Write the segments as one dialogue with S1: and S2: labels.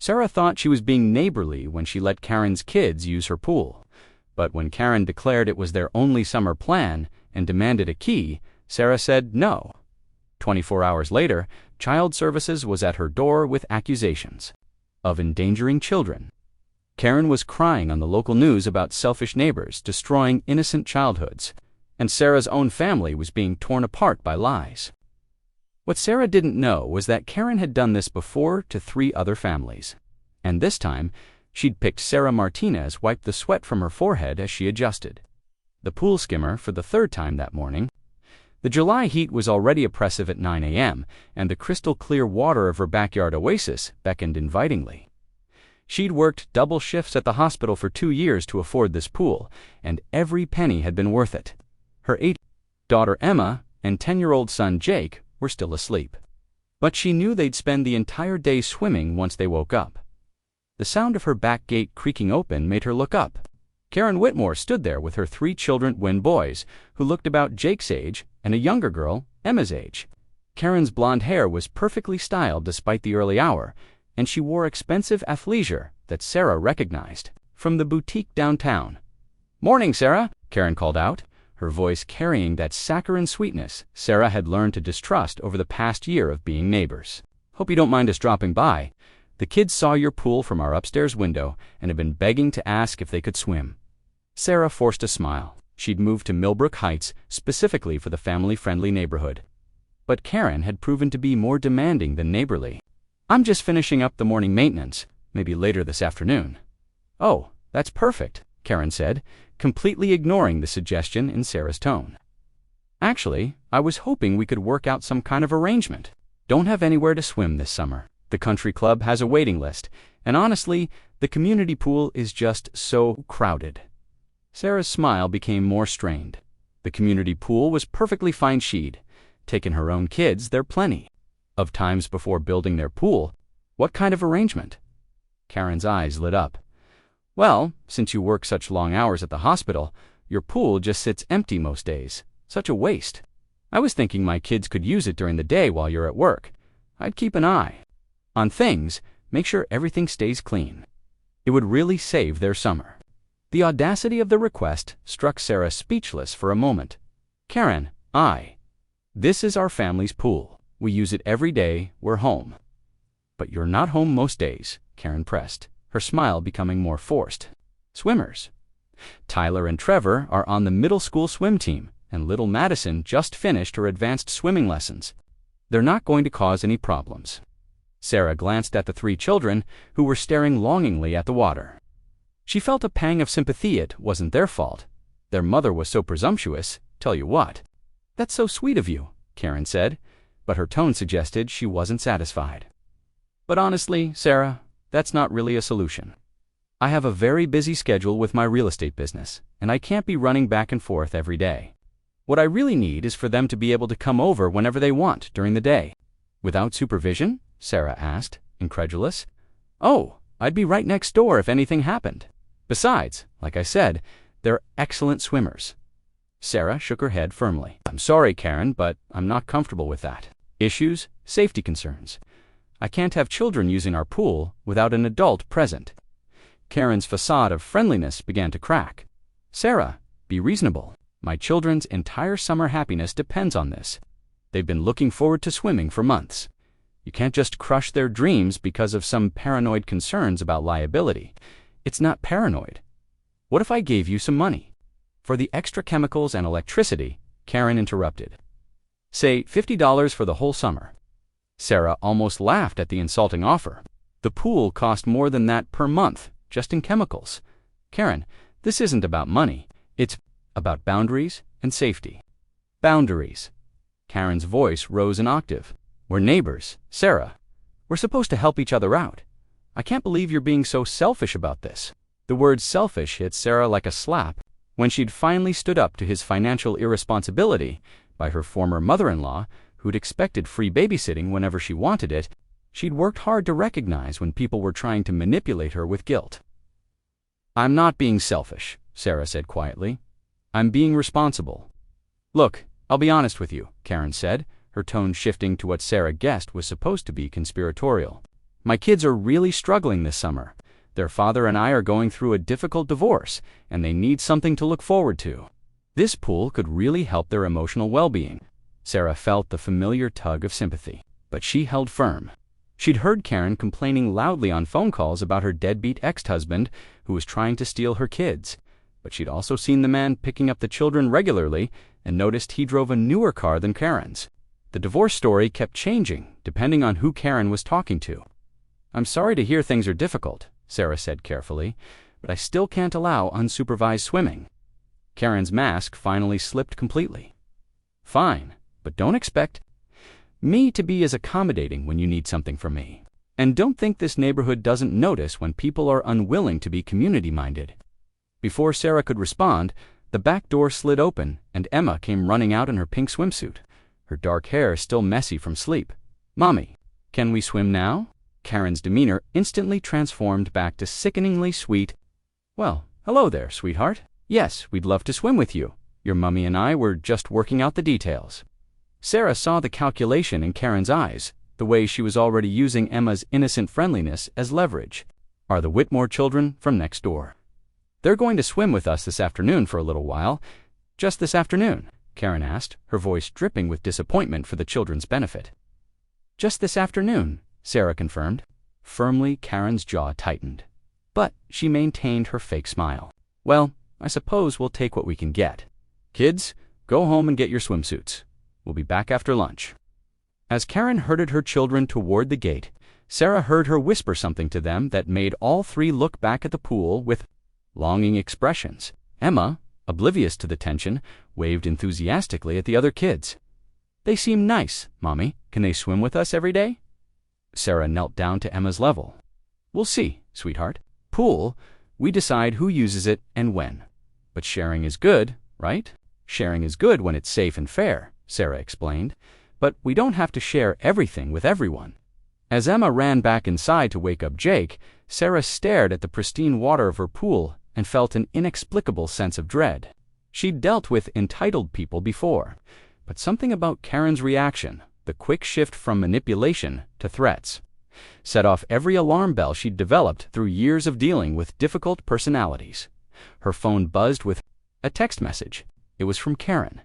S1: Sarah thought she was being neighborly when she let Karen's kids use her pool. But when Karen declared it was their only summer plan and demanded a key, Sarah said no. 24 hours later, Child Services was at her door with accusations of endangering children. Karen was crying on the local news about selfish neighbors destroying innocent childhoods, and Sarah's own family was being torn apart by lies. What Sarah didn't know was that Karen had done this before to 3 other families, and this time she'd picked Sarah Martinez wipe the sweat from her forehead as she adjusted the pool skimmer for the 3rd time that morning. The July heat was already oppressive at 9 a.m., and the crystal-clear water of her backyard oasis beckoned invitingly. She'd worked double shifts at the hospital for 2 years to afford this pool, and every penny had been worth it. Her 8-year-old daughter Emma and 10-year-old son Jake were still asleep. But she knew they'd spend the entire day swimming once they woke up. The sound of her back gate creaking open made her look up. Karen Whitmore stood there with her 3 twin boys, who looked about Jake's age, and a younger girl, Emma's age. Karen's blonde hair was perfectly styled despite the early hour, and she wore expensive athleisure that Sarah recognized from the boutique downtown. "Morning, Sarah," Karen called out, her voice carrying that saccharine sweetness Sarah had learned to distrust over the past year of being neighbors. "Hope you don't mind us dropping by. The kids saw your pool from our upstairs window and have been begging to ask if they could swim." Sarah forced a smile. She'd moved to Millbrook Heights specifically for the family-friendly neighborhood. But Karen had proven to be more demanding than neighborly. "I'm just finishing up the morning maintenance, maybe later this afternoon." "Oh, that's perfect," Karen said, completely ignoring the suggestion in Sarah's tone. "Actually, I was hoping we could work out some kind of arrangement. Don't have anywhere to swim this summer. The country club has a waiting list, and honestly, the community pool is just so crowded." Sarah's smile became more strained. The community pool was perfectly fine. She'd taken her own kids there plenty of times before building their pool. "What kind of arrangement?" Karen's eyes lit up. "Well, since you work such long hours at the hospital, your pool just sits empty most days. Such a waste. I was thinking my kids could use it during the day while you're at work. I'd keep an eye on things, make sure everything stays clean. It would really save their summer." The audacity of the request struck Sarah speechless for a moment. "Karen, this is our family's pool. We use it every day we're home." "But you're not home most days," Karen pressed, her smile becoming more forced. "Swimmers. Tyler and Trevor are on the middle school swim team, and little Madison just finished her advanced swimming lessons. They're not going to cause any problems." Sarah glanced at the 3 children, who were staring longingly at the water. She felt a pang of sympathy. It wasn't their fault. Their mother was so presumptuous, tell you what. "That's so sweet of you," Karen said, but her tone suggested she wasn't satisfied. "But honestly, Sarah, that's not really a solution. I have a very busy schedule with my real estate business, and I can't be running back and forth every day. What I really need is for them to be able to come over whenever they want during the day." "Without supervision?" Sarah asked, incredulous. "Oh, I'd be right next door if anything happened. Besides, like I said, they're excellent swimmers." Sarah shook her head firmly. "I'm sorry, Karen, but I'm not comfortable with that. Issues, safety concerns. I can't have children using our pool without an adult present." Karen's facade of friendliness began to crack. "Sarah, be reasonable. My children's entire summer happiness depends on this. They've been looking forward to swimming for months. You can't just crush their dreams because of some paranoid concerns about liability. It's not paranoid. What if I gave you some money for the extra chemicals and electricity?" Karen interrupted. "Say $50 for the whole summer." Sarah almost laughed at the insulting offer. The pool cost more than that per month, just in chemicals. "Karen, this isn't about money. It's about boundaries and safety." "Boundaries." Karen's voice rose an octave. "We're neighbors, Sarah. We're supposed to help each other out. I can't believe you're being so selfish about this." The word selfish hit Sarah like a slap when she'd finally stood up to his financial irresponsibility by her former mother-in-law, who'd expected free babysitting whenever she wanted it. She'd worked hard to recognize when people were trying to manipulate her with guilt. "I'm not being selfish," Sarah said quietly. "I'm being responsible." "Look, I'll be honest with you," Karen said, her tone shifting to what Sarah guessed was supposed to be conspiratorial. My kids are really struggling this summer. Their father and I are going through a difficult divorce, and they need something to look forward to. This pool could really help their emotional well-being." Sarah felt the familiar tug of sympathy, but she held firm. She'd heard Karen complaining loudly on phone calls about her deadbeat ex-husband who was trying to steal her kids, but she'd also seen the man picking up the children regularly and noticed he drove a newer car than Karen's. The divorce story kept changing depending on who Karen was talking to. "I'm sorry to hear things are difficult," Sarah said carefully, "but I still can't allow unsupervised swimming." Karen's mask finally slipped completely. "Fine, but don't expect me to be as accommodating when you need something from me. And don't think this neighborhood doesn't notice when people are unwilling to be community-minded." Before Sarah could respond, the back door slid open and Emma came running out in her pink swimsuit, her dark hair still messy from sleep. "Mommy, can we swim now?" Karen's demeanor instantly transformed back to sickeningly sweet. "Well, hello there, sweetheart. Yes, we'd love to swim with you. Your mummy and I were just working out the details." Sarah saw the calculation in Karen's eyes, the way she was already using Emma's innocent friendliness as leverage. "Are the Whitmore children from next door?" "They're going to swim with us this afternoon for a little while." "Just this afternoon?" Karen asked, her voice dripping with disappointment for the children's benefit. "Just this afternoon," Sarah confirmed. Firmly, Karen's jaw tightened. But she maintained her fake smile. "Well, I suppose we'll take what we can get. Kids, go home and get your swimsuits. We'll be back after lunch." As Karen herded her children toward the gate, Sarah heard her whisper something to them that made all three look back at the pool with longing expressions. Emma, oblivious to the tension, waved enthusiastically at the other kids. "They seem nice, Mommy. Can they swim with us every day?" Sarah knelt down to Emma's level. "We'll see, sweetheart. Pool, we decide who uses it and when. But sharing is good, right? Sharing is good when it's safe and fair," Sarah explained. "But we don't have to share everything with everyone." As Emma ran back inside to wake up Jake, Sarah stared at the pristine water of her pool and felt an inexplicable sense of dread. She'd dealt with entitled people before, but something about Karen's reaction, the quick shift from manipulation to threats, set off every alarm bell she'd developed through years of dealing with difficult personalities. Her phone buzzed with a text message. It was from Karen.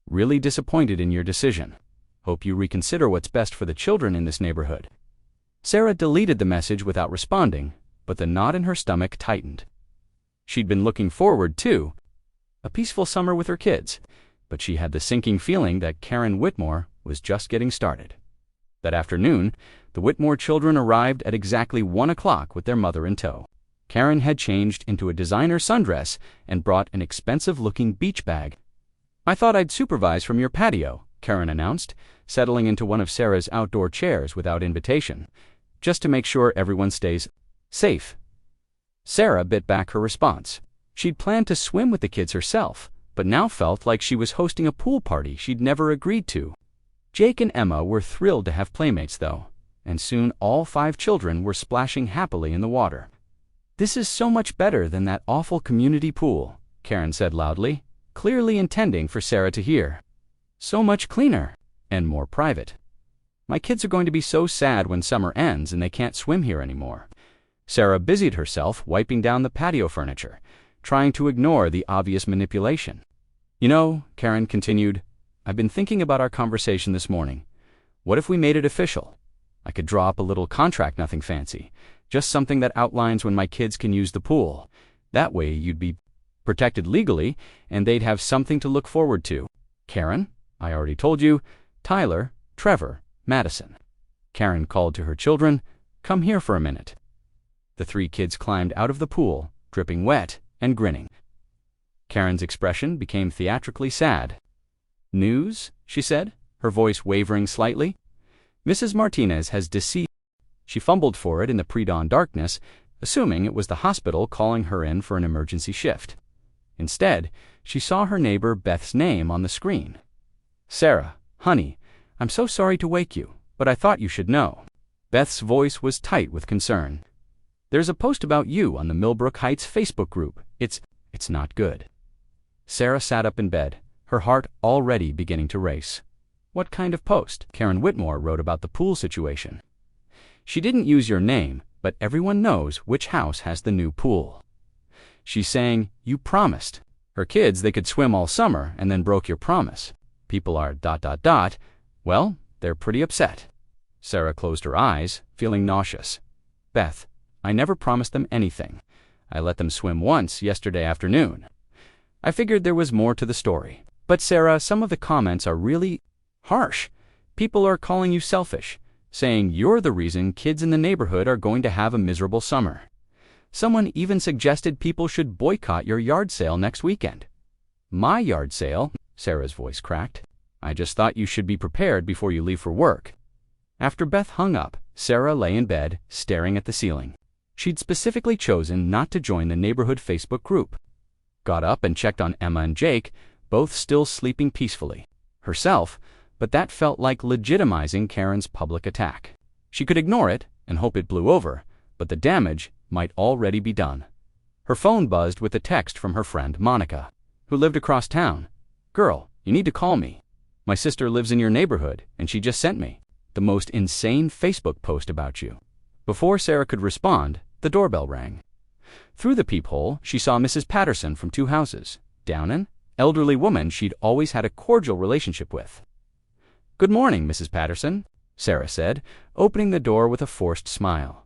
S1: "Really disappointed in your decision. Hope you reconsider what's best for the children in this neighborhood." Sarah deleted the message without responding, but the knot in her stomach tightened. She'd been looking forward to a peaceful summer with her kids, but she had the sinking feeling that Karen Whitmore was just getting started. That afternoon, the Whitmore children arrived at exactly 1 o'clock with their mother in tow. Karen had changed into a designer sundress and brought an expensive-looking beach bag. "I thought I'd supervise from your patio," Karen announced, settling into one of Sarah's outdoor chairs without invitation, "just to make sure everyone stays safe." Sarah bit back her response. She'd planned to swim with the kids herself, but now felt like she was hosting a pool party she'd never agreed to. Jake and Emma were thrilled to have playmates, though, and soon all 5 children were splashing happily in the water. "This is so much better than that awful community pool," Karen said loudly, clearly intending for Sarah to hear. "So much cleaner and more private. My kids are going to be so sad when summer ends and they can't swim here anymore." Sarah busied herself wiping down the patio furniture, trying to ignore the obvious manipulation. "You know," Karen continued, "I've been thinking about our conversation this morning. What if we made it official? I could draw up a little contract, nothing fancy, just something that outlines when my kids can use the pool. That way you'd be protected legally, and they'd have something to look forward to. Karen, I already told you, Tyler, Trevor, Madison." Karen called to her children, "Come here for a minute." The 3 kids climbed out of the pool, dripping wet and grinning. Karen's expression became theatrically sad. "News?" she said, her voice wavering slightly. "Mrs. Martinez has deceased." She fumbled for it in the pre-dawn darkness, assuming it was the hospital calling her in for an emergency shift. Instead, she saw her neighbor Beth's name on the screen. "Sarah, honey, I'm so sorry to wake you, but I thought you should know." Beth's voice was tight with concern. "There's a post about you on the Millbrook Heights Facebook group. It's not good." Sarah sat up in bed, her heart already beginning to race. What kind of post? Karen Whitmore wrote about the pool situation. She didn't use your name, but everyone knows which house has the new pool. She's saying, you promised. Her kids, they could swim all summer and then broke your promise. People are ... Well, they're pretty upset. Sarah closed her eyes, feeling nauseous. Beth, I never promised them anything. I let them swim once yesterday afternoon. I figured there was more to the story. But Sarah, some of the comments are really harsh. People are calling you selfish, saying you're the reason kids in the neighborhood are going to have a miserable summer. Someone even suggested people should boycott your yard sale next weekend. My yard sale? Sarah's voice cracked. I just thought you should be prepared before you leave for work. After Beth hung up, Sarah lay in bed, staring at the ceiling. She'd specifically chosen not to join the neighborhood Facebook group. Got up and checked on Emma and Jake, both still sleeping peacefully. Herself, but that felt like legitimizing Karen's public attack. She could ignore it and hope it blew over, but the damage might already be done. Her phone buzzed with a text from her friend Monica, who lived across town. Girl, you need to call me. My sister lives in your neighborhood, and she just sent me the most insane Facebook post about you. Before Sarah could respond, the doorbell rang. Through the peephole, she saw Mrs. Patterson from 2 houses down, an elderly woman she'd always had a cordial relationship with. Good morning, Mrs. Patterson, Sarah said, opening the door with a forced smile.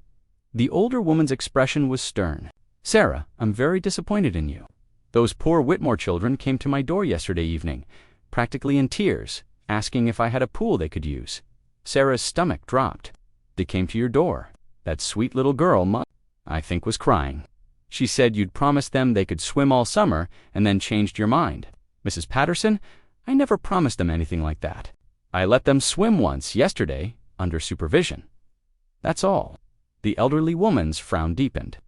S1: The older woman's expression was stern. Sarah, I'm very disappointed in you. Those poor Whitmore children came to my door yesterday evening, practically in tears, asking if I had a pool they could use. Sarah's stomach dropped. They came to your door. That sweet little girl, I think, was crying. She said you'd promised them they could swim all summer and then changed your mind. Mrs. Patterson, I never promised them anything like that. I let them swim once yesterday, under supervision. That's all. The elderly woman's frown deepened.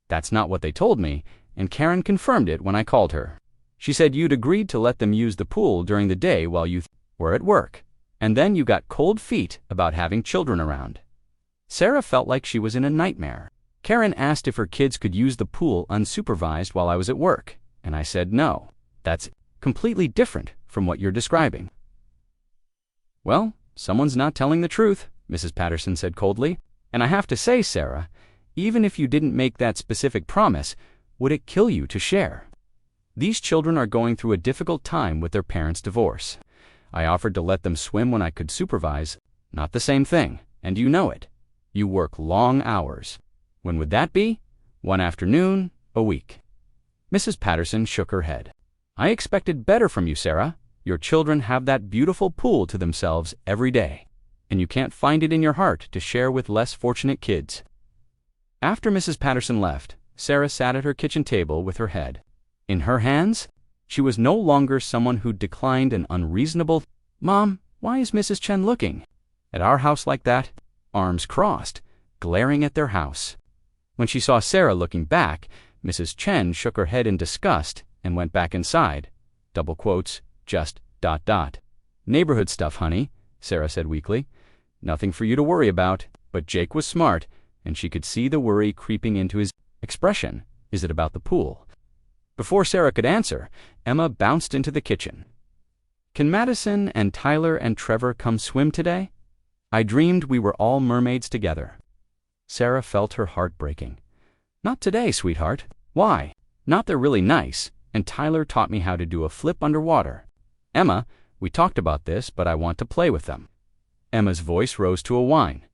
S1: That's not what they told me, and Karen confirmed it when I called her. She said you'd agreed to let them use the pool during the day while you were at work, and then you got cold feet about having children around. Sarah felt like she was in a nightmare. Karen asked if her kids could use the pool unsupervised while I was at work, and I said no. That's completely different from what you're describing. Well, someone's not telling the truth, Mrs. Patterson said coldly. And I have to say, Sarah, even if you didn't make that specific promise, would it kill you to share? These children are going through a difficult time with their parents' divorce. I offered to let them swim when I could supervise. Not the same thing, and you know it. You work long hours. When would that be? One afternoon, a week. Mrs. Patterson shook her head. I expected better from you, Sarah. Your children have that beautiful pool to themselves every day, and you can't find it in your heart to share with less fortunate kids. After Mrs. Patterson left, Sarah sat at her kitchen table with her head in her hands. She was no longer someone who declined an unreasonable, Mom, why is Mrs. Chen looking at our house like that? Arms crossed, glaring at their house. When she saw Sarah looking back, Mrs. Chen shook her head in disgust and went back inside. Double quotes, just ... Neighborhood stuff, honey, Sarah said weakly. Nothing for you to worry about. But Jake was smart, and she could see the worry creeping into his expression. Is it about the pool? Before Sarah could answer, Emma bounced into the kitchen. Can Madison and Tyler and Trevor come swim today? I dreamed we were all mermaids together. Sarah felt her heart breaking. Not today, sweetheart. Why? Not they're really nice, and Tyler taught me how to do a flip underwater. Emma, we talked about this, but I want to play with them. Emma's voice rose to a whine.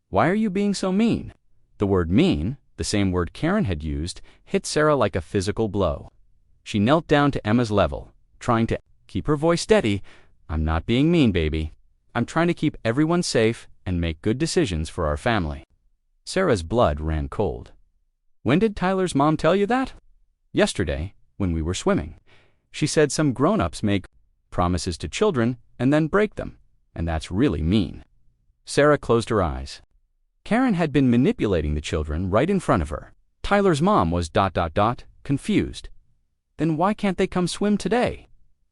S1: Why are you being so mean? The word mean, the same word Karen had used, hit Sarah like a physical blow. She knelt down to Emma's level, trying to keep her voice steady. I'm not being mean, baby. I'm trying to keep everyone safe and make good decisions for our family. Sarah's blood ran cold. When did Tyler's mom tell you that? Yesterday, when we were swimming. She said some grown-ups make promises to children and then break them, and that's really mean. Sarah closed her eyes. Karen had been manipulating the children right in front of her. Tyler's mom was ... confused. Then why can't they come swim today?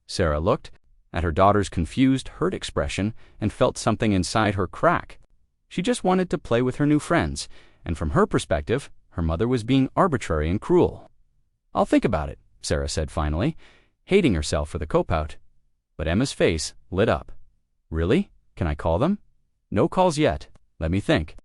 S1: Sarah looked at her daughter's confused, hurt expression and felt something inside her crack. She just wanted to play with her new friends, and from her perspective, her mother was being arbitrary and cruel. I'll think about it, Sarah said finally, hating herself for the cop-out. But Emma's face lit up. Really? Can I call them? No calls yet. Let me think.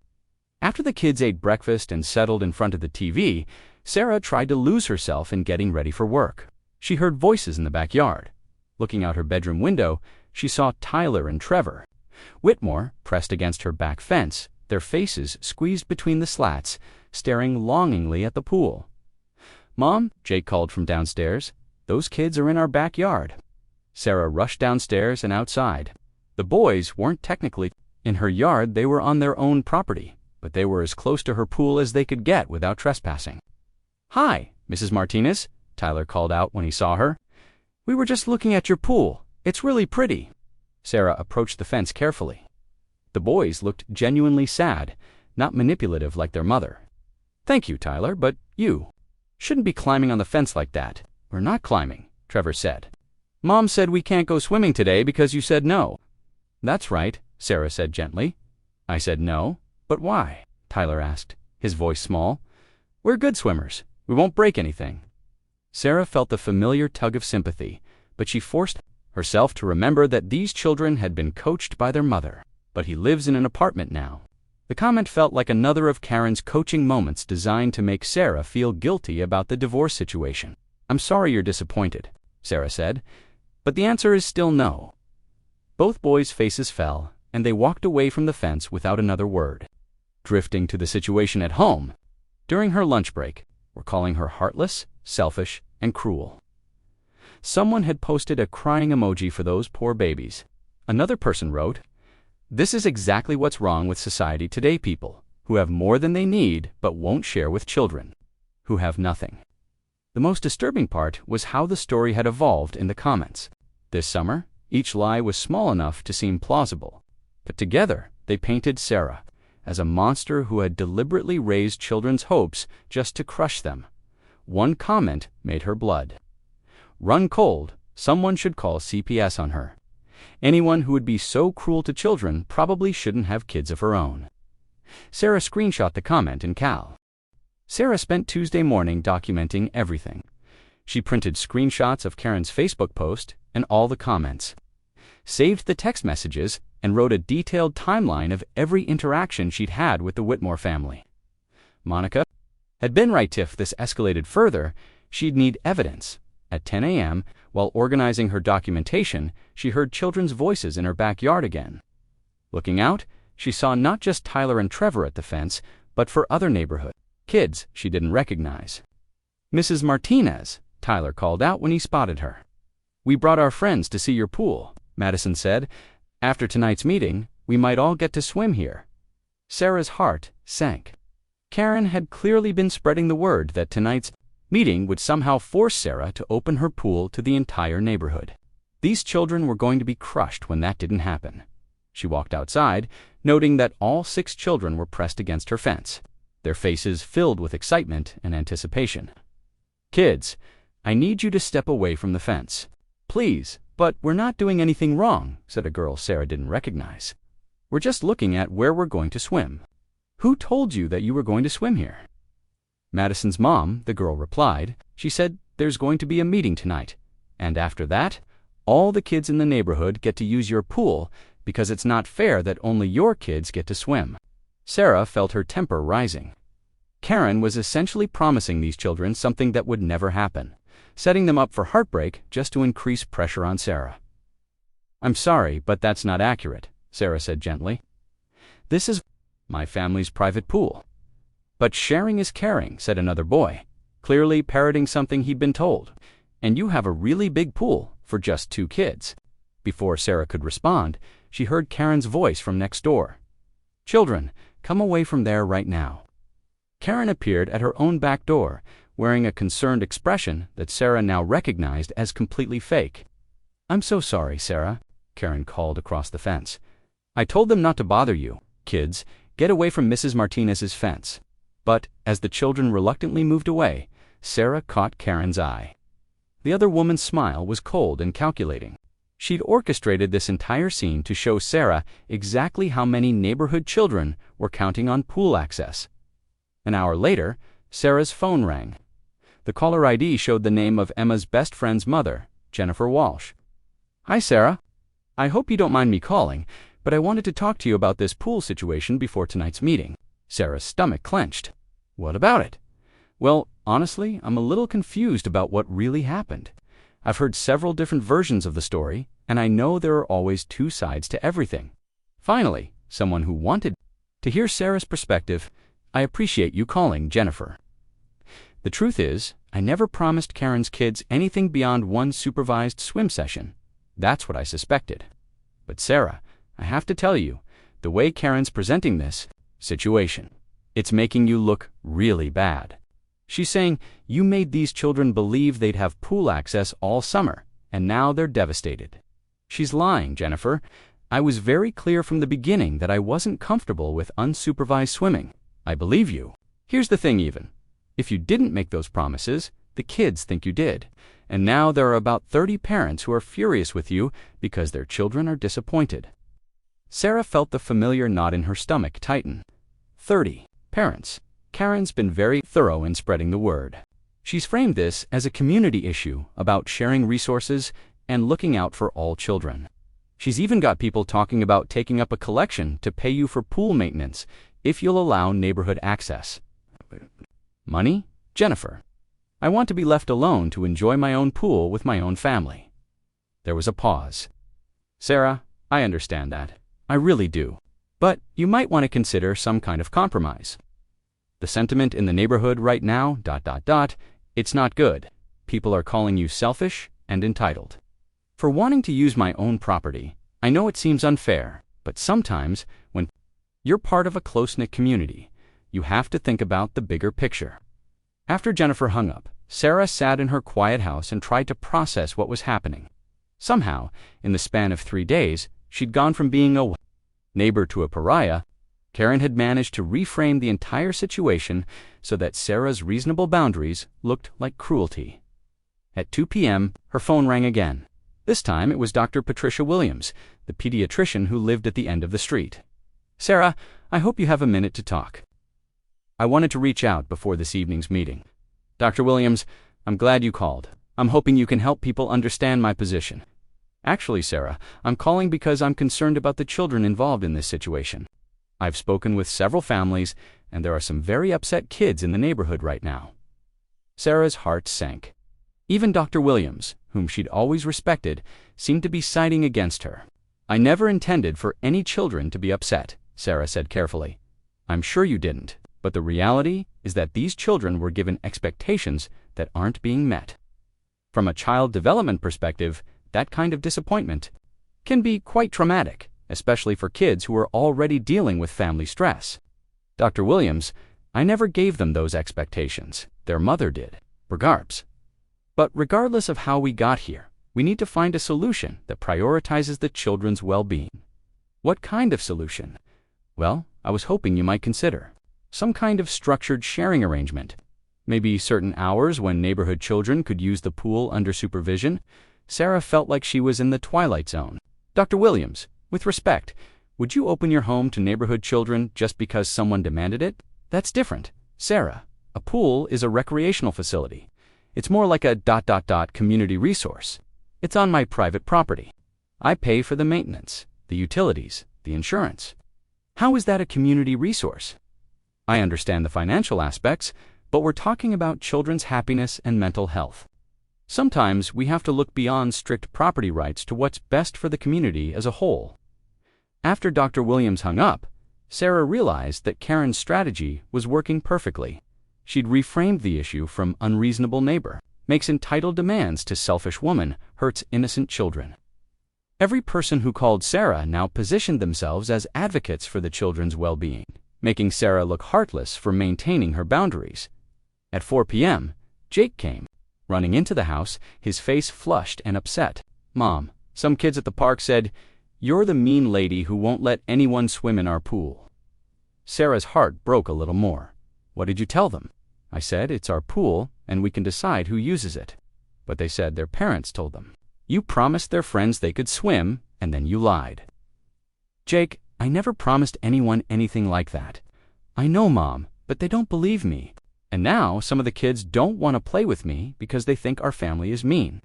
S1: After the kids ate breakfast and settled in front of the TV, Sarah tried to lose herself in getting ready for work. She heard voices in the backyard. Looking out her bedroom window, she saw Tyler and Trevor. Whitmore, pressed against her back fence, their faces squeezed between the slats, staring longingly at the pool. "Mom," Jake called from downstairs, "those kids are in our backyard." Sarah rushed downstairs and outside. The boys weren't technically in her yard, they were on their own property, but they were as close to her pool as they could get without trespassing. "Hi, Mrs. Martinez," Tyler called out when he saw her. "We were just looking at your pool. It's really pretty." Sarah approached the fence carefully. The boys looked genuinely sad, not manipulative like their mother. "Thank you, Tyler, but you shouldn't be climbing on the fence like that." "We're not climbing," Trevor said. "Mom said we can't go swimming today because you said no." "That's right," Sarah said gently. "I said no, but why?" Tyler asked, his voice small. "We're good swimmers. We won't break anything." Sarah felt the familiar tug of sympathy, but she forced herself to remember that these children had been coached by their mother. "But he lives in an apartment now." The comment felt like another of Karen's coaching moments designed to make Sarah feel guilty about the divorce situation. "I'm sorry you're disappointed," Sarah said, "but the answer is still no." Both boys' faces fell, and they walked away from the fence without another word. Drifting to the situation at home, during her lunch break, were calling her heartless, selfish, and cruel. Someone had posted a crying emoji for those poor babies. Another person wrote, "This is exactly what's wrong with society today, people who have more than they need but won't share with children who have nothing." The most disturbing part was how the story had evolved in the comments. This summer, each lie was small enough to seem plausible, but together they painted Sarah as a monster who had deliberately raised children's hopes just to crush them. One comment made her blood run cold. Someone should call CPS on her. Anyone who would be so cruel to children probably shouldn't have kids of her own. Sarah screenshot the comment in Cal. Sarah spent Tuesday morning documenting everything. She printed screenshots of Karen's Facebook post and all the comments, saved the text messages, and wrote a detailed timeline of every interaction she'd had with the Whitmore family. Monica had been right. If this escalated further, she'd need evidence. At 10 a.m., while organizing her documentation, she heard children's voices in her backyard again. Looking out, she saw not just Tyler and Trevor at the fence, but for other neighborhood kids she didn't recognize. "Mrs. Martinez," Tyler called out when he spotted her. "We brought our friends to see your pool," Madison said. "After tonight's meeting, we might all get to swim here." Sarah's heart sank. Karen had clearly been spreading the word that tonight's meeting would somehow force Sarah to open her pool to the entire neighborhood. These children were going to be crushed when that didn't happen. She walked outside, noting that all 6 children were pressed against her fence, their faces filled with excitement and anticipation. "Kids, I need you to step away from the fence. Please, but we're not doing anything wrong," said a girl Sarah didn't recognize. "We're just looking at where we're going to swim." "Who told you that you were going to swim here?" "Madison's mom," the girl replied. "She said there's going to be a meeting tonight, and after that, all the kids in the neighborhood get to use your pool because it's not fair that only your kids get to swim." Sarah felt her temper rising. Karen was essentially promising these children something that would never happen, setting them up for heartbreak just to increase pressure on Sarah. "I'm sorry, but that's not accurate," Sarah said gently. "This is my family's private pool." "But sharing is caring," said another boy, clearly parroting something he'd been told. "And you have a really big pool for just 2 kids. Before Sarah could respond, she heard Karen's voice from next door. "Children, come away from there right now." Karen appeared at her own back door, wearing a concerned expression that Sarah now recognized as completely fake. "I'm so sorry, Sarah," Karen called across the fence. "I told them not to bother you. Kids, get away from Mrs. Martinez's fence." But as the children reluctantly moved away, Sarah caught Karen's eye. The other woman's smile was cold and calculating. She'd orchestrated this entire scene to show Sarah exactly how many neighborhood children were counting on pool access. An hour later, Sarah's phone rang. The caller ID showed the name of Emma's best friend's mother, Jennifer Walsh. "Hi, Sarah. I hope you don't mind me calling, but I wanted to talk to you about this pool situation before tonight's meeting." Sarah's stomach clenched. What about it? Well, honestly, I'm a little confused about what really happened. I've heard several different versions of the story, and I know there are always two sides to everything. Finally, someone who wanted to hear Sarah's perspective. I appreciate you calling, Jennifer. The truth is, I never promised Karen's kids anything beyond one supervised swim session. That's what I suspected. But Sarah, I have to tell you, the way Karen's presenting this situation, it's making you look really bad. She's saying you made these children believe they'd have pool access all summer, and now they're devastated. She's lying, Jennifer. I was very clear from the beginning that I wasn't comfortable with unsupervised swimming. I believe you. Here's the thing even. If you didn't make those promises, the kids think you did. And now there are about 30 parents who are furious with you because their children are disappointed. Sarah felt the familiar knot in her stomach tighten. 30 parents. Karen's been very thorough in spreading the word. She's framed this as a community issue about sharing resources and looking out for all children. She's even got people talking about taking up a collection to pay you for pool maintenance if you'll allow neighborhood access. Money? Jennifer. I want to be left alone to enjoy my own pool with my own family. There was a pause. Sarah, I understand that. I really do. But you might want to consider some kind of compromise. The sentiment in the neighborhood right now, it's not good. People are calling you selfish and entitled. For wanting to use my own property, I know it seems unfair, but sometimes when you're part of a close-knit community, you have to think about the bigger picture. After Jennifer hung up, Sarah sat in her quiet house and tried to process what was happening. Somehow, in the span of 3 days, she'd gone from being a neighbor to a pariah. Karen had managed to reframe the entire situation so that Sarah's reasonable boundaries looked like cruelty. At 2 p.m., her phone rang again. This time it was Dr. Patricia Williams, the pediatrician who lived at the end of the street. Sarah, I hope you have a minute to talk. I wanted to reach out before this evening's meeting. Dr. Williams, I'm glad you called. I'm hoping you can help people understand my position. Actually, Sarah, I'm calling because I'm concerned about the children involved in this situation. I've spoken with several families, and there are some very upset kids in the neighborhood right now. Sarah's heart sank. Even Dr. Williams, whom she'd always respected, seemed to be siding against her. I never intended for any children to be upset, Sarah said carefully. I'm sure you didn't, but the reality is that these children were given expectations that aren't being met. From a child development perspective, that kind of disappointment can be quite traumatic, especially for kids who are already dealing with family stress. Dr. Williams, I never gave them those expectations. Their mother did. Regards. But regardless of how we got here, we need to find a solution that prioritizes the children's well-being. What kind of solution? Well, I was hoping you might consider some kind of structured sharing arrangement. Maybe certain hours when neighborhood children could use the pool under supervision. Sarah felt like she was in the twilight zone. Dr. Williams, with respect, would you open your home to neighborhood children just because someone demanded it? That's different. Sarah, a pool is a recreational facility. It's more like a community resource. It's on my private property. I pay for the maintenance, the utilities, the insurance. How is that a community resource? I understand the financial aspects, but we're talking about children's happiness and mental health. Sometimes we have to look beyond strict property rights to what's best for the community as a whole. After Dr. Williams hung up, Sarah realized that Karen's strategy was working perfectly. She'd reframed the issue from unreasonable neighbor, makes entitled demands to selfish woman, hurts innocent children. Every person who called Sarah now positioned themselves as advocates for the children's well-being, making Sarah look heartless for maintaining her boundaries. At 4 p.m., Jake came, running into the house, his face flushed and upset. Mom, some kids at the park said, "You're the mean lady who won't let anyone swim in our pool." Sarah's heart broke a little more. What did you tell them? I said, it's our pool, and we can decide who uses it. But they said their parents told them. You promised their friends they could swim, and then you lied. Jake, I never promised anyone anything like that. I know, Mom, but they don't believe me. And now some of the kids don't want to play with me because they think our family is mean.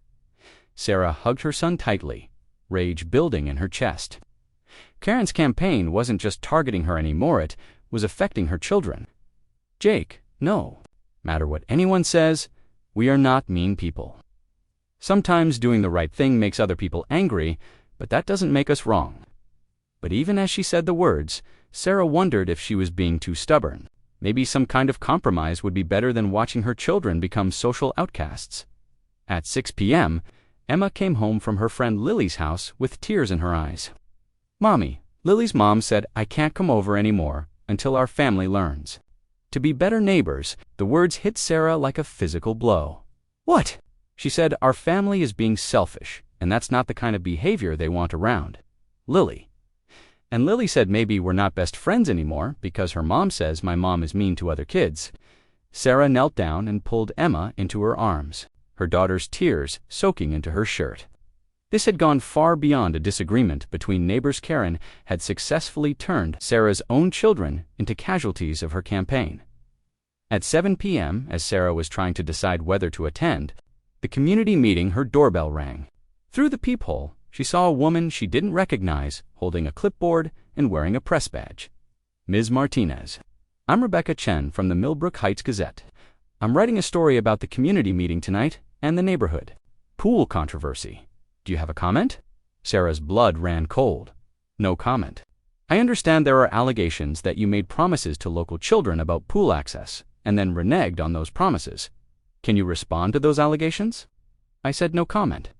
S1: Sarah hugged her son tightly, rage building in her chest. Karen's campaign wasn't just targeting her anymore, it was affecting her children. Jake, no matter what anyone says, we are not mean people. Sometimes doing the right thing makes other people angry, but that doesn't make us wrong. But even as she said the words, Sarah wondered if she was being too stubborn. Maybe some kind of compromise would be better than watching her children become social outcasts. At 6 p.m., Emma came home from her friend Lily's house with tears in her eyes. "Mommy, Lily's mom said I can't come over anymore until our family learns to be better neighbors." The words hit Sarah like a physical blow. "What?" She said, "Our family is being selfish, and that's not the kind of behavior they want around Lily." And Lily said maybe we're not best friends anymore because her mom says my mom is mean to other kids. Sarah knelt down and pulled Emma into her arms, her daughter's tears soaking into her shirt. This had gone far beyond a disagreement between neighbors. Karen had successfully turned Sarah's own children into casualties of her campaign. At 7 p.m., as Sarah was trying to decide whether to attend the community meeting, her doorbell rang. Through the peephole, she saw a woman she didn't recognize holding a clipboard and wearing a press badge. "Ms. Martinez, I'm Rebecca Chen from the Millbrook Heights Gazette. I'm writing a story about the community meeting tonight and the neighborhood pool controversy. Do you have a comment?" Sarah's blood ran cold. "No comment. I understand there are allegations that you made promises to local children about pool access and then reneged on those promises. Can you respond to those allegations?" I said no comment.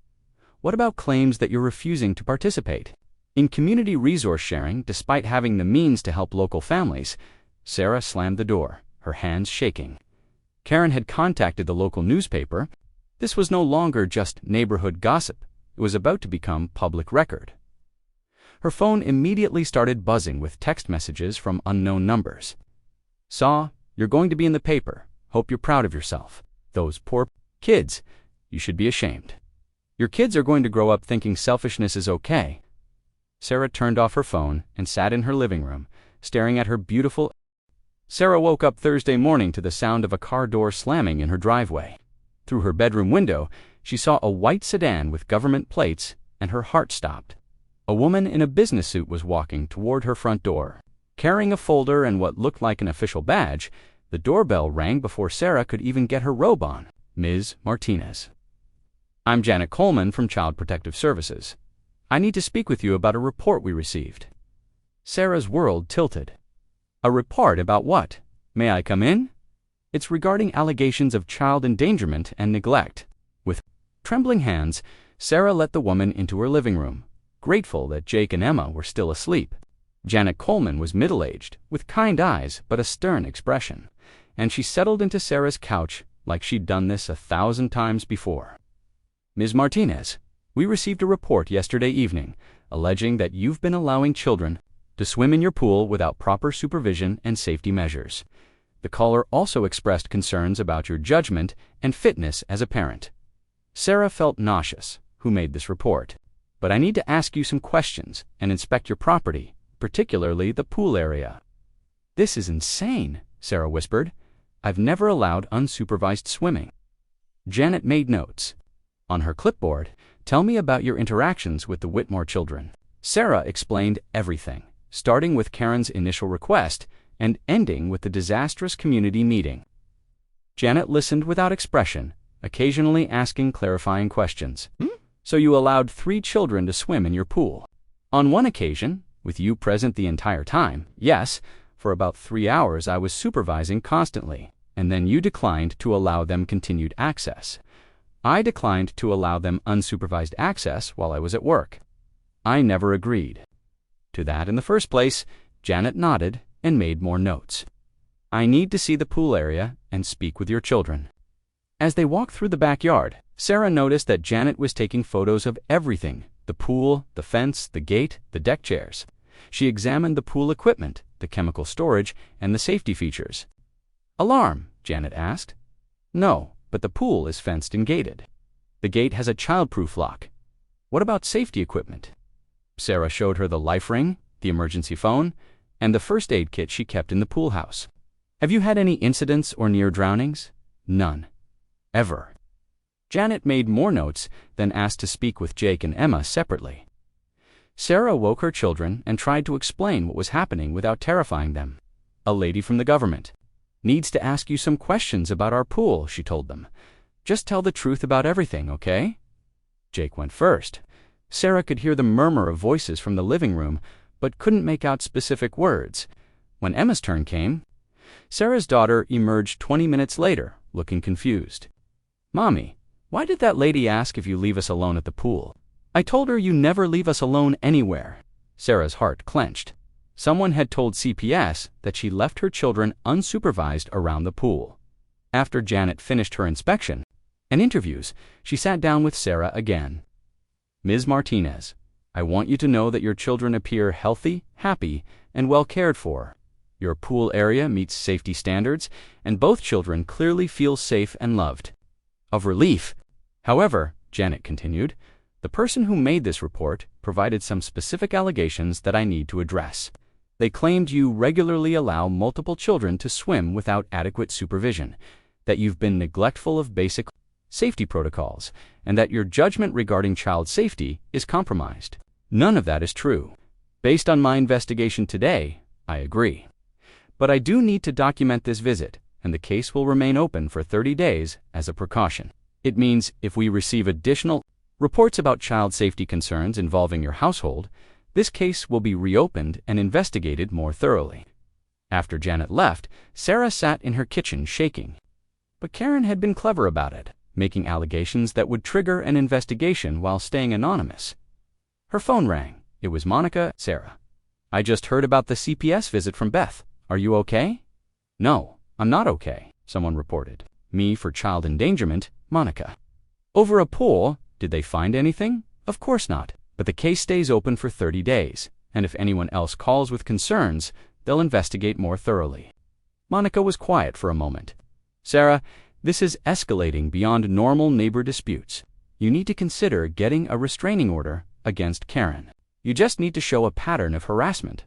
S1: "What about claims that you're refusing to participate in community resource sharing despite having the means to help local families?" Sarah slammed the door, her hands shaking. Karen had contacted the local newspaper. This was no longer just neighborhood gossip. It was about to become public record. Her phone immediately started buzzing with text messages from unknown numbers. "Saw, you're going to be in the paper. Hope you're proud of yourself. Those poor kids. You should be ashamed. Your kids are going to grow up thinking selfishness is okay." Sarah turned off her phone and sat in her living room, staring at her beautiful. Sarah woke up Thursday morning to the sound of a car door slamming in her driveway. Through her bedroom window, she saw a white sedan with government plates, and her heart stopped. A woman in a business suit was walking toward her front door. Carrying a folder and what looked like an official badge, the doorbell rang before Sarah could even get her robe on. "Ms. Martinez, I'm Janet Coleman from Child Protective Services. I need to speak with you about a report we received." Sarah's world tilted. "A report about what? May I come in?" "It's regarding allegations of child endangerment and neglect." With trembling hands, Sarah let the woman into her living room, grateful that Jake and Emma were still asleep. Janet Coleman was middle-aged, with kind eyes but a stern expression, and she settled into Sarah's couch like she'd done this 1,000 times before. "Ms. Martinez, we received a report yesterday evening alleging that you've been allowing children to swim in your pool without proper supervision and safety measures. The caller also expressed concerns about your judgment and fitness as a parent." Sarah felt nauseous. "Who made this report? But I need to ask you some questions and inspect your property, particularly the pool area." "This is insane," Sarah whispered. "I've never allowed unsupervised swimming." Janet made notes. On her clipboard, "Tell me about your interactions with the Whitmore children." Sarah explained everything, starting with Karen's initial request and ending with the disastrous community meeting. Janet listened without expression, occasionally asking clarifying questions. "So you allowed 3 children to swim in your pool?" "On one occasion, with you present the entire time, yes. For about 3 hours I was supervising constantly, and then you declined to allow them continued access. I declined to allow them unsupervised access while I was at work. I never agreed to that in the first place." Janet nodded and made more notes. "I need to see the pool area and speak with your children." As they walked through the backyard, Sarah noticed that Janet was taking photos of everything: the pool, the fence, the gate, the deck chairs. She examined the pool equipment, the chemical storage, and the safety features. "Alarm?" Janet asked. "No, but the pool is fenced and gated. The gate has a childproof lock." "What about safety equipment?" Sarah showed her the life ring, the emergency phone, and the first aid kit she kept in the pool house. "Have you had any incidents or near drownings?" "None. Ever." Janet made more notes, then asked to speak with Jake and Emma separately. Sarah woke her children and tried to explain what was happening without terrifying them. A lady from the government. Needs to ask you some questions about our pool, she told them. Just tell the truth about everything, okay? Jake went first. Sarah could hear the murmur of voices from the living room, but couldn't make out specific words. When Emma's turn came, Sarah's daughter emerged 20 minutes later, looking confused. Mommy, why did that lady ask if you leave us alone at the pool? I told her you never leave us alone anywhere. Sarah's heart clenched. Someone had told CPS that she left her children unsupervised around the pool. After Janet finished her inspection and interviews, she sat down with Sarah again. Ms. Martinez, I want you to know that your children appear healthy, happy, and well cared for. Your pool area meets safety standards, and both children clearly feel safe and loved. Of relief. However, Janet continued, the person who made this report provided some specific allegations that I need to address. They claimed you regularly allow multiple children to swim without adequate supervision, that you've been neglectful of basic safety protocols, and that your judgment regarding child safety is compromised. None of that is true. Based on my investigation today, I agree. But I do need to document this visit, and the case will remain open for 30 days as a precaution. It means if we receive additional reports about child safety concerns involving your household, this case will be reopened and investigated more thoroughly. After Janet left, Sarah sat in her kitchen shaking. But Karen had been clever about it, making allegations that would trigger an investigation while staying anonymous. Her phone rang. It was Monica. Sarah. I just heard about the CPS visit from Beth. Are you okay? No, I'm not okay, someone reported. Me for child endangerment, Monica. Over a pool, did they find anything? Of course not, but the case stays open for 30 days, and if anyone else calls with concerns, they'll investigate more thoroughly. Monica was quiet for a moment. Sarah, this is escalating beyond normal neighbor disputes. You need to consider getting a restraining order against Karen. You just need to show a pattern of harassment.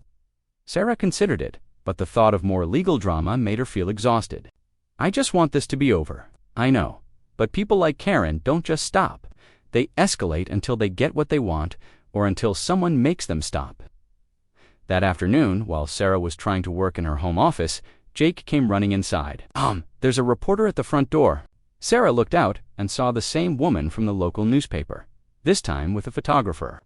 S1: Sarah considered it, but the thought of more legal drama made her feel exhausted. I just want this to be over. I know. But people like Karen don't just stop. They escalate until they get what they want or until someone makes them stop. That afternoon, while Sarah was trying to work in her home office, Jake came running inside. There's a reporter at the front door. Sarah looked out and saw the same woman from the local newspaper, this time with a photographer.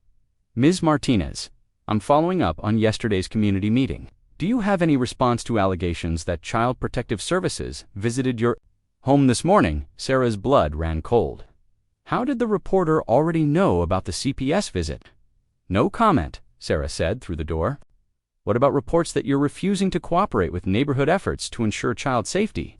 S1: Ms. Martinez, I'm following up on yesterday's community meeting. Do you have any response to allegations that Child Protective Services visited your home this morning? Sarah's blood ran cold. How did the reporter already know about the CPS visit? No comment, Sarah said through the door. What about reports that you're refusing to cooperate with neighborhood efforts to ensure child safety?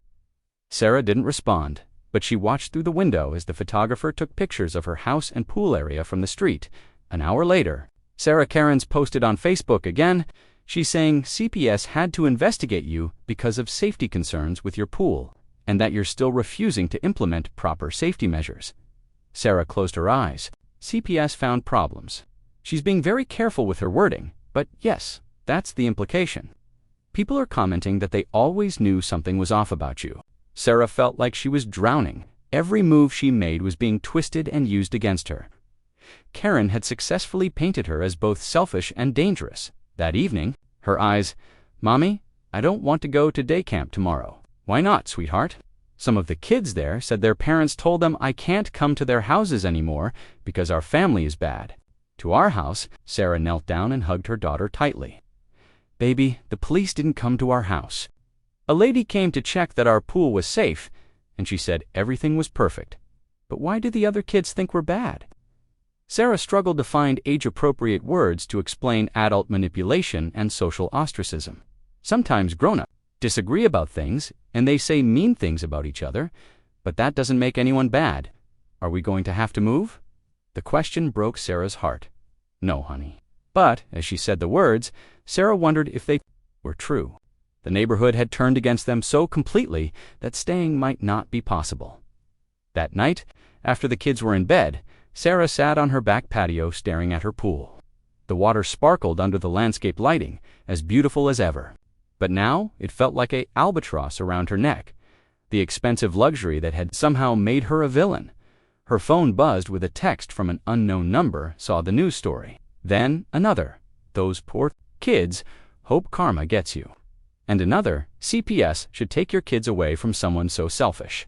S1: Sarah didn't respond, but she watched through the window as the photographer took pictures of her house and pool area from the street. An hour later, Sarah Cairns posted on Facebook again. She's saying CPS had to investigate you because of safety concerns with your pool, and that you're still refusing to implement proper safety measures. Sarah closed her eyes. CPS found problems. She's being very careful with her wording, but yes, that's the implication. People are commenting that they always knew something was off about you. Sarah felt like she was drowning. Every move she made was being twisted and used against her. Karen had successfully painted her as both selfish and dangerous. That evening, her eyes, Mommy, I don't want to go to day camp tomorrow. Why not, sweetheart? Some of the kids there said their parents told them I can't come to their houses anymore because our family is bad. To our house, Sarah knelt down and hugged her daughter tightly. Baby, the police didn't come to our house. A lady came to check that our pool was safe, and she said everything was perfect. But why did the other kids think we're bad? Sarah struggled to find age-appropriate words to explain adult manipulation and social ostracism. Sometimes grown-ups disagree about things, and they say mean things about each other, but that doesn't make anyone bad. Are we going to have to move? The question broke Sarah's heart. No, honey. But, as she said the words, Sarah wondered if they were true. The neighborhood had turned against them so completely that staying might not be possible. That night, after the kids were in bed, Sarah sat on her back patio staring at her pool. The water sparkled under the landscape lighting, as beautiful as ever. But now it felt like an albatross around her neck, the expensive luxury that had somehow made her a villain. Her phone buzzed with a text from an unknown number, saw the news story. Then another. Those poor kids, hope karma gets you. And another, CPS should take your kids away from someone so selfish.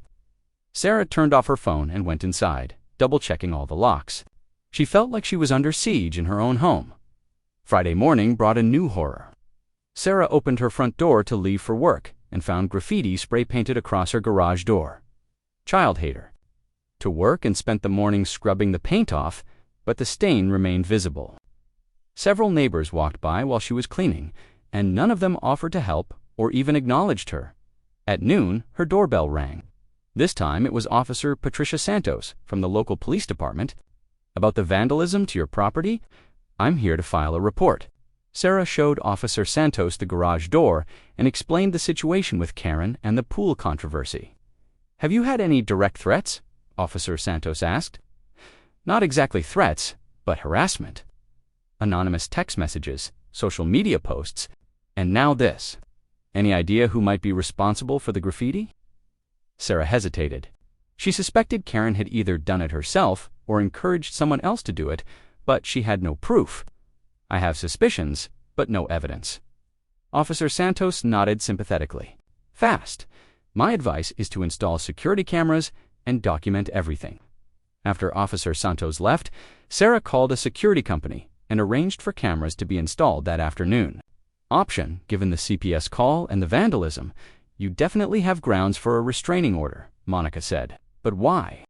S1: Sarah turned off her phone and went inside, double-checking all the locks. She felt like she was under siege in her own home. Friday morning brought a new horror. Sarah opened her front door to leave for work and found graffiti spray-painted across her garage door. Child hater. To work and spent the morning scrubbing the paint off, but the stain remained visible. Several neighbors walked by while she was cleaning, and none of them offered to help or even acknowledged her. At noon, her doorbell rang. This time it was Officer Patricia Santos from the local police department. About the vandalism to your property? I'm here to file a report. Sarah showed Officer Santos the garage door and explained the situation with Karen and the pool controversy. Have you had any direct threats? Officer Santos asked. Not exactly threats, but harassment. Anonymous text messages, social media posts, and now this. Any idea who might be responsible for the graffiti? Sarah hesitated. She suspected Karen had either done it herself or encouraged someone else to do it, but she had no proof. I have suspicions, but no evidence. Officer Santos nodded sympathetically. Fast. My advice is to install security cameras and document everything. After Officer Santos left, Sarah called a security company and arranged for cameras to be installed that afternoon. Option, given the CPS call and the vandalism, you definitely have grounds for a restraining order, Monica said. But why?